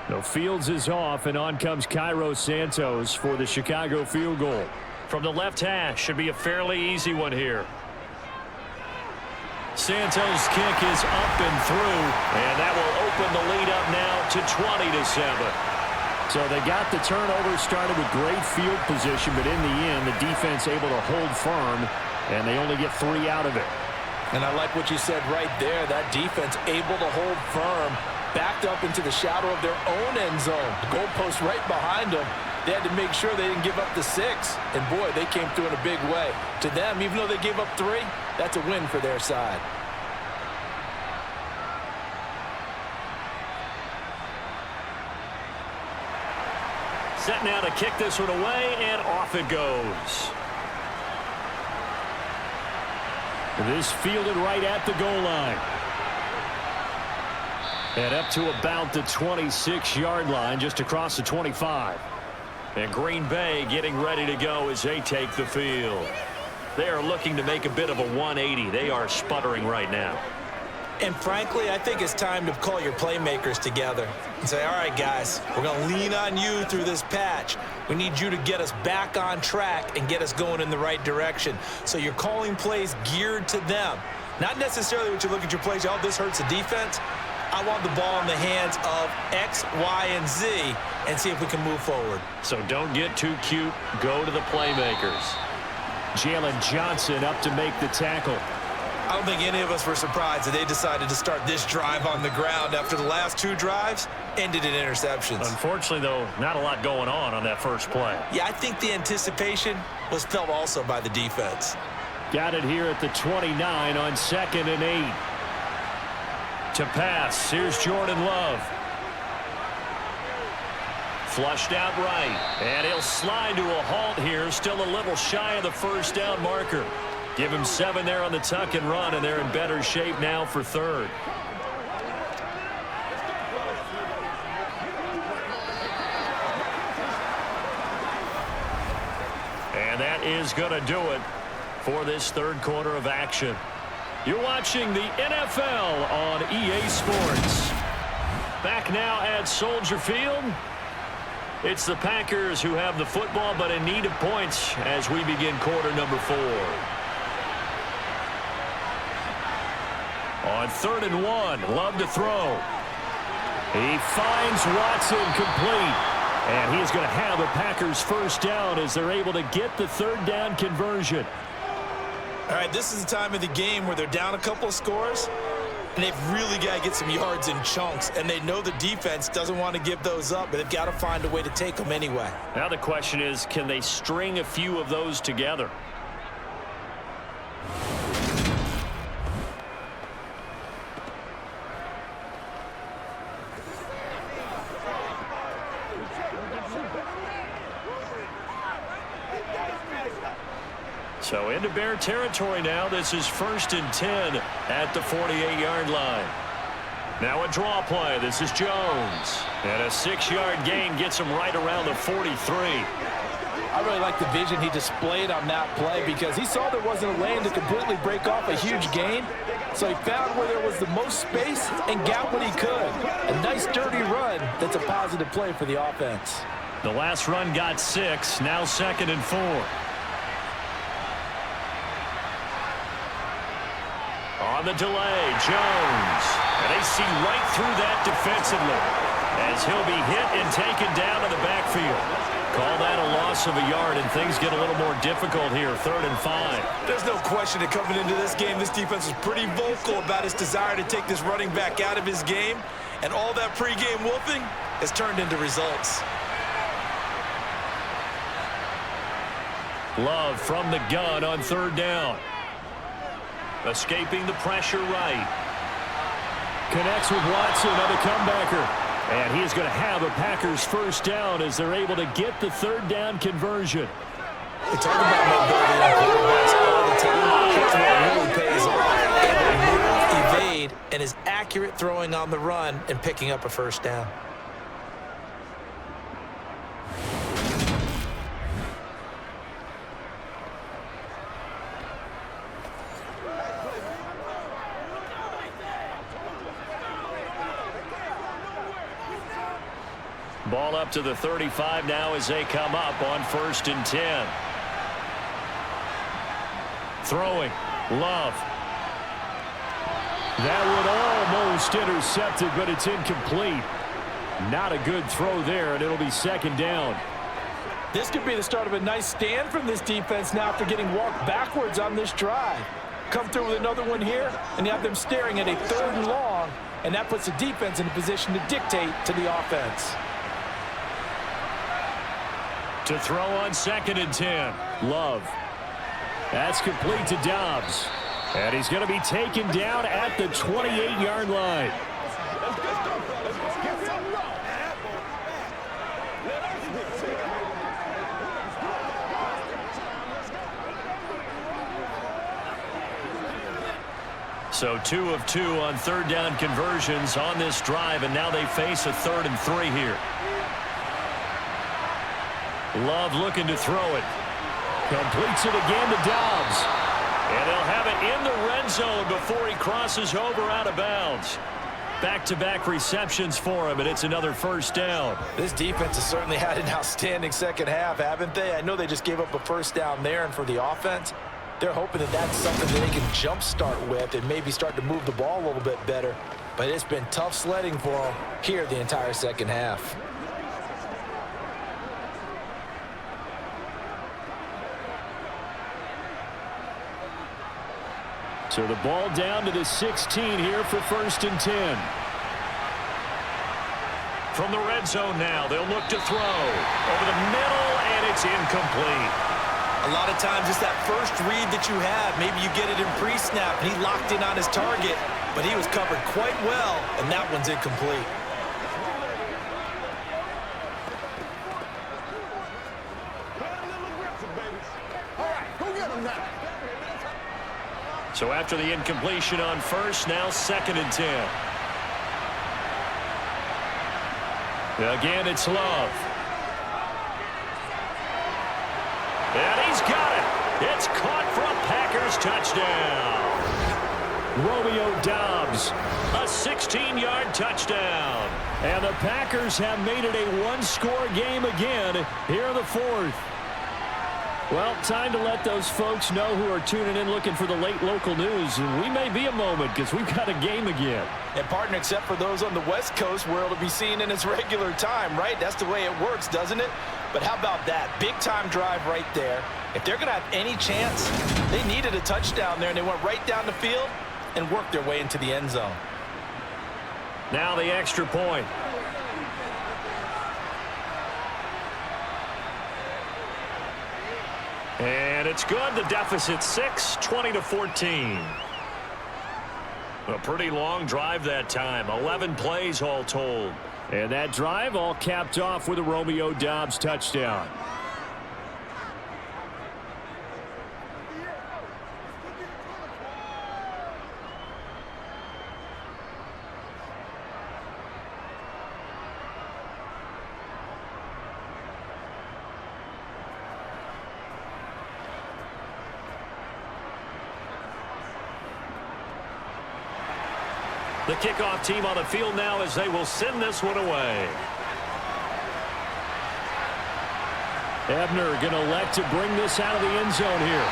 No, Fields is off, and on comes Cairo Santos for the Chicago field goal. From the left hash, should be a fairly easy one here. Santos' kick is up and through, and that will open the lead up now to 20-7. So they got the turnover started with great field position, but in the end, the defense able to hold firm, and they only get 3 out of it. And I like what you said right there. That defense able to hold firm, backed up into the shadow of their own end zone. The goalpost right behind them. They had to make sure they didn't give up the 6. And, boy, they came through in a big way. To them, even though they gave up 3, that's a win for their side. Set now to kick this one away, and off it goes. This fielded right at the goal line. And up to about the 26-yard line, just across the 25. And Green Bay getting ready to go as they take the field. They are looking to make a bit of a 180. They are sputtering right now. And frankly, I think it's time to call your playmakers together and say, all right, guys, we're going to lean on you through this patch. We need you to get us back on track and get us going in the right direction. So you're calling plays geared to them. Not necessarily what you look at your plays, oh, this hurts the defense. I want the ball in the hands of X, Y, and Z and see if we can move forward. So don't get too cute. Go to the playmakers. Jalen Johnson up to make the tackle. I don't think any of us were surprised that they decided to start this drive on the ground after the last 2 drives ended in interceptions. Unfortunately, though, not a lot going on that first play. Yeah, I think the anticipation was felt also by the defense. Got it here at the 29 on 2nd and 8. To pass, here's Jordan Love. Flushed out right, and he'll slide to a halt here, still a little shy of the first down marker. Give him 7 there on the tuck and run, and they're in better shape now for 3rd. And that is going to do it for this 3rd quarter of action. You're watching the NFL on EA Sports. Back now at Soldier Field. It's the Packers who have the football, but in need of points as we begin quarter number 4. On 3rd and 1, Love to throw. He finds Watson complete. And he is going to have a Packers first down as they're able to get the 3rd down conversion. All right, this is the time of the game where they're down a couple of scores, and they've really got to get some yards in chunks, and they know the defense doesn't want to give those up, but they've got to find a way to take them anyway. Now the question is, can they string a few of those together? So into Bear territory now. This is 1st and 10 at the 48-yard line. Now a draw play. This is Jones. And a 6-yard gain gets him right around the 43. I really like the vision he displayed on that play because he saw there wasn't a lane to completely break off a huge gain. So he found where there was the most space and got what he could. A nice dirty run that's a positive play for the offense. The last run got 6. Now 2nd and 4. On the delay, Jones. And they see right through that defensively as he'll be hit and taken down in the backfield. Call that a loss of a yard, and things get a little more difficult here, 3rd and 5. There's no question that coming into this game, this defense is pretty vocal about its desire to take this running back out of his game, and all that pregame wolfing has turned into results. Love from the gun on 3rd down. Escaping the pressure right. Connects with Watson on the comebacker. And he is going to have a Packers first down as they're able to get the third down conversion. We talk about mobility on quarterbacks all the time. Here's what really pays off. Able to move, evade, and is accurate throwing on the run and picking up a first down. Ball up to the 35 now as they come up on 1st and 10. Throwing. Love. That would almost intercepted, but it's incomplete. Not a good throw there, and it'll be 2nd down. This could be the start of a nice stand from this defense now after getting walked backwards on this drive. Come through with another one here, and you have them staring at a 3rd and long, and that puts the defense in a position to dictate to the offense. To throw on 2nd and 10. Love. That's complete to Dobbs. And he's going to be taken down at the 28-yard line. So 2 of 2 on 3rd down conversions on this drive, and now they face a 3rd and 3 here. Love looking to throw it. Completes it again to Dobbs. And they'll have it in the red zone before he crosses over out of bounds. Back-to-back receptions for him, and it's another first down. This defense has certainly had an outstanding second half, haven't they? I know they just gave up a first down there, and for the offense, they're hoping that that's something that they can jumpstart with and maybe start to move the ball a little bit better. But it's been tough sledding for them here the entire second half. So the ball down to the 16 here for 1st and 10. From the red zone now, they'll look to throw. Over the middle, and it's incomplete. A lot of times it's that first read that you have. Maybe you get it in pre-snap, and he locked in on his target, but he was covered quite well, and that one's incomplete. So after the incompletion on 1st, now 2nd and 10. Again, it's Love. And he's got it. It's caught for a Packers touchdown. Romeo Dobbs, a 16-yard touchdown. And the Packers have made it a one-score game again here in the 4th. Well, time to let those folks know who are tuning in looking for the late local news. We may be a moment because we've got a game again. And, partner, except for those on the West Coast where it'll be seen in its regular time, right? That's the way it works, doesn't it? But how about that? Big-time drive right there. If they're going to have any chance, they needed a touchdown there, and they went right down the field and worked their way into the end zone. Now the extra point. And it's good. The deficit 6, 20-14. A pretty long drive that time. 11 plays all told. And that drive all capped off with a Romeo Dobbs touchdown. The kickoff team on the field now as they will send this one away. Ebner going to elect to bring this out of the end zone here.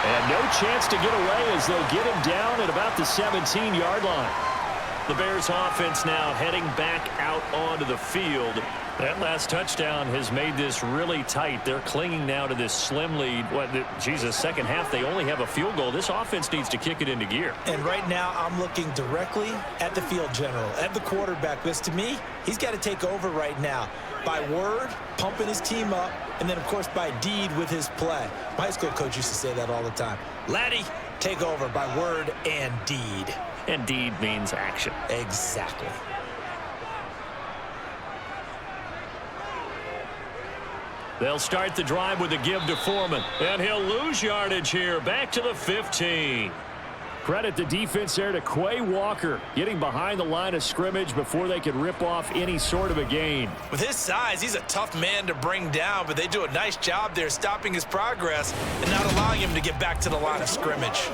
And no chance to get away as they'll get him down at about the 17-yard line. The Bears offense now heading back out onto the field. That last touchdown has made this really tight. They're clinging now to this slim lead. Second half, they only have a field goal. This offense needs to kick it into gear. And right now, I'm looking directly at the field general, at the quarterback. Because to me, he's got to take over right now. By word, pumping his team up, and then, of course, by deed with his play. My high school coach used to say that all the time. Laddie, take over by word and deed. And deed means action. Exactly. They'll start the drive with a give to Foreman. And he'll lose yardage here. Back to the 15. Credit the defense there to Quay Walker, getting behind the line of scrimmage before they could rip off any sort of a gain. With his size, he's a tough man to bring down, but they do a nice job there stopping his progress and not allowing him to get back to the line of scrimmage.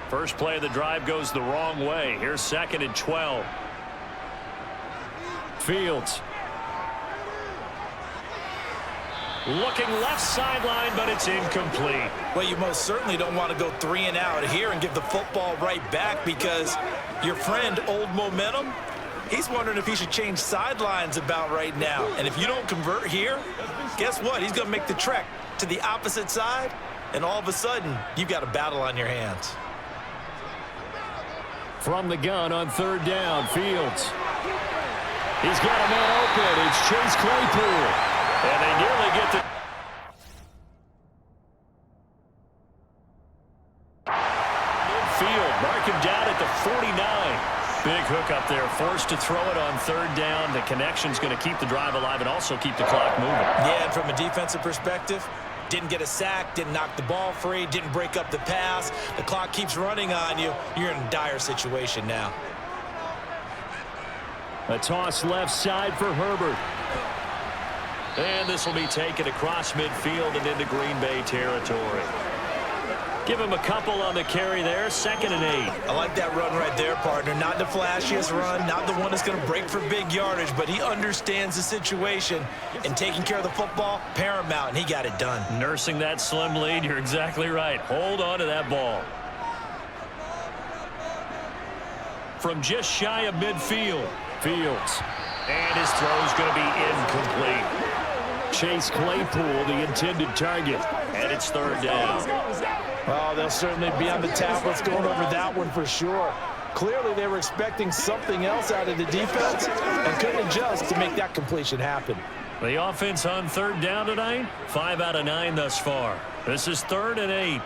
First play of the drive goes the wrong way. Here's 2nd and 12. Fields. Looking left sideline, but it's incomplete. Well, you most certainly don't want to go 3 and out here and give the football right back because your friend, Old Momentum, he's wondering if he should change sidelines about right now. And if you don't convert here, guess what? He's going to make the trek to the opposite side, and all of a sudden, you've got a battle on your hands. From the gun on 3rd down, Fields. He's got a man open. It's Chase Claypool. And they nearly get the midfield. Mark him down at the 49. Big hook up there. Forced to throw it on 3rd down. The connection's going to keep the drive alive and also keep the clock moving. Yeah, and from a defensive perspective, didn't get a sack, didn't knock the ball free, didn't break up the pass. The clock keeps running on you. You're in a dire situation now. A toss left side for Herbert. And this will be taken across midfield and into Green Bay territory. Give him a couple on the carry there. 2nd and 8. I like that run right there, partner. Not the flashiest run, not the one that's going to break for big yardage, but he understands the situation, and taking care of the football, paramount, and he got it done. Nursing that slim lead, you're exactly right. Hold on to that ball. From just shy of midfield, Fields. And his throw's going to be incomplete. Chase Claypool, the intended target. And it's 3rd down. Oh, they'll certainly be on the tablets going over that one for sure. Clearly, they were expecting something else out of the defense and couldn't adjust to make that completion happen. The offense on 3rd down tonight, 5 out of 9 thus far. This is 3rd and 8.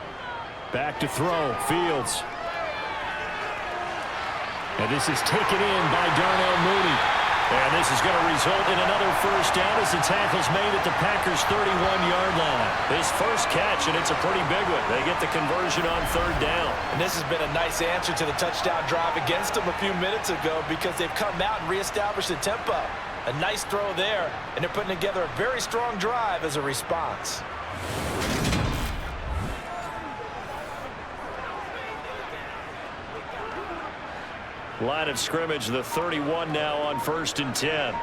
Back to throw, Fields. And this is taken in by Darnell Mooney. And this is going to result in another 1st down as the tackle's made at the Packers' 31-yard line. His first catch, and it's a pretty big one. They get the conversion on 3rd down. And this has been a nice answer to the touchdown drive against them a few minutes ago because they've come out and reestablished the tempo. A nice throw there, and they're putting together a very strong drive as a response. Line of scrimmage, the 31 now on 1st and 10.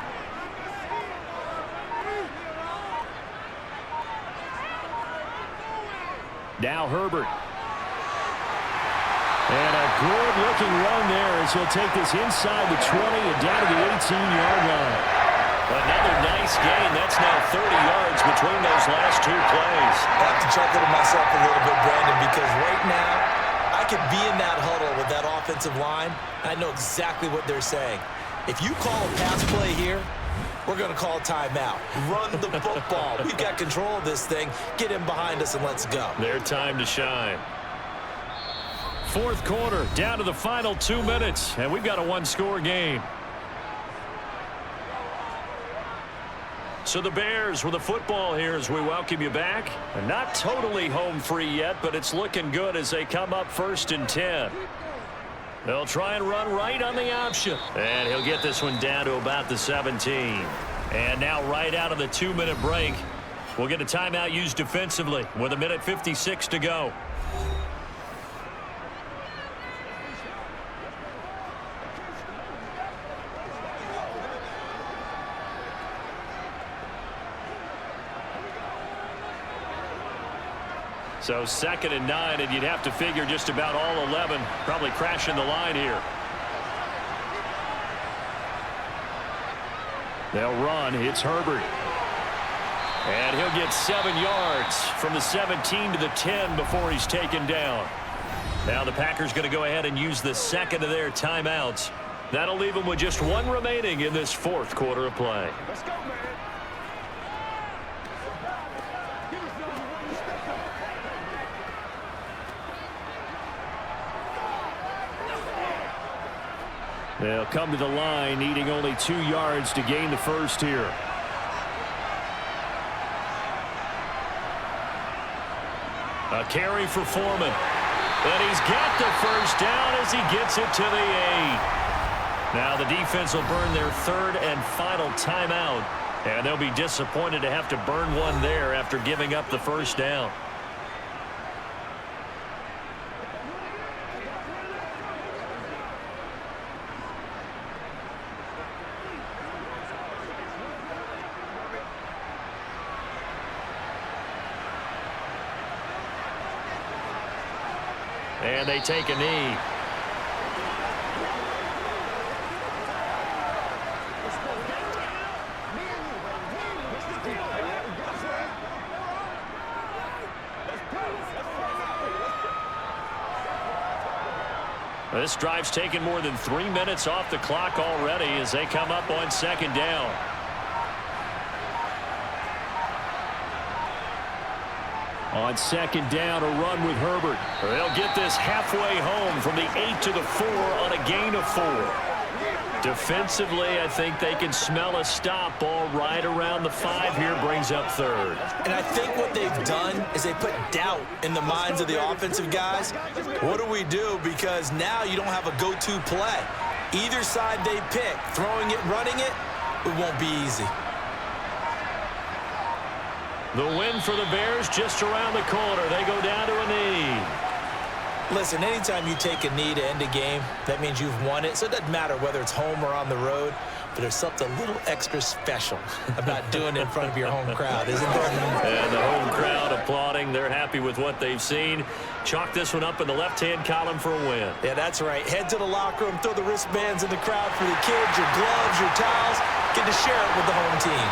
Now Herbert. And a good-looking run there as he'll take this inside the 20 and down to the 18-yard line. Another nice gain. That's now 30 yards between those last 2 plays. I have to chuckle to myself a little bit, Brandon, because right now, I could be in that huddle with that offensive line. I know exactly what they're saying. If you call a pass play here, we're going to call a timeout. Run the football. We've got control of this thing. Get in behind us and let's go. Their time to shine. 4th quarter, down to the final 2 minutes, and we've got a 1-score game. So the Bears with the football here as we welcome you back. They're not totally home free yet, but it's looking good as they come up 1st and 10. They'll try and run right on the option. And he'll get this one down to about the 17. And now right out of the 2-minute break, we'll get a timeout used defensively with 1:56 to go. So 2nd and 9, and you'd have to figure just about all 11 probably crashing the line here. They'll run. It's Herbert. And he'll get 7 yards from the 17 to the 10 before he's taken down. Now the Packers going to go ahead and use the 2nd of their timeouts. That'll leave them with just 1 remaining in this 4th quarter of play. Let's go, man. They'll come to the line, needing only 2 yards to gain the first here. A carry for Foreman. And he's got the first down as he gets it to the 8. Now the defense will burn their 3rd and final timeout. And they'll be disappointed to have to burn one there after giving up the first down. And they take a knee. This drive's taken more than 3 minutes off the clock already as they come up on 2nd down. On 2nd down, a run with Herbert. They'll get this halfway home from the 8 to the 4 on a gain of 4. Defensively, I think they can smell a stop. Ball right around the 5 here, brings up 3rd. And I think what they've done is they put doubt in the minds of the offensive guys. What do we do? Because now you don't have a go-to play. Either side they pick, throwing it, running it, it won't be easy. The win for the Bears just around the corner. They go down to a knee. Listen, anytime you take a knee to end a game, that means you've won it. So it doesn't matter whether it's home or on the road, but there's something a little extra special about doing it in front of your home crowd, isn't there? And the home crowd applauding. They're happy with what they've seen. Chalk this one up in the left-hand column for a win. Yeah, that's right. Head to the locker room, throw the wristbands in the crowd for the kids, your gloves, your towels. Get to share it with the home team.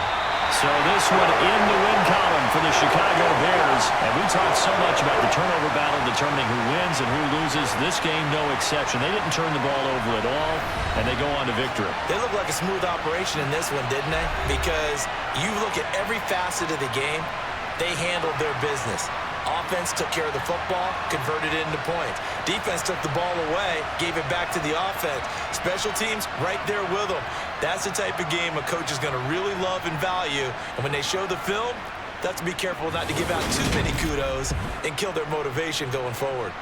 So this one in the win column for the Chicago Bears. And we talked so much about the turnover battle determining who wins and who loses. This game, no exception. They didn't turn the ball over at all, and they go on to victory. They look like a smooth operation in this one, didn't they? Because you look at every facet of the game, they handled their business. Offense took care of the football, converted it into points. Defense took the ball away, gave it back to the offense. Special teams, right there with them. That's the type of game a coach is going to really love and value. And when they show the film, they have to be careful not to give out too many kudos and kill their motivation going forward.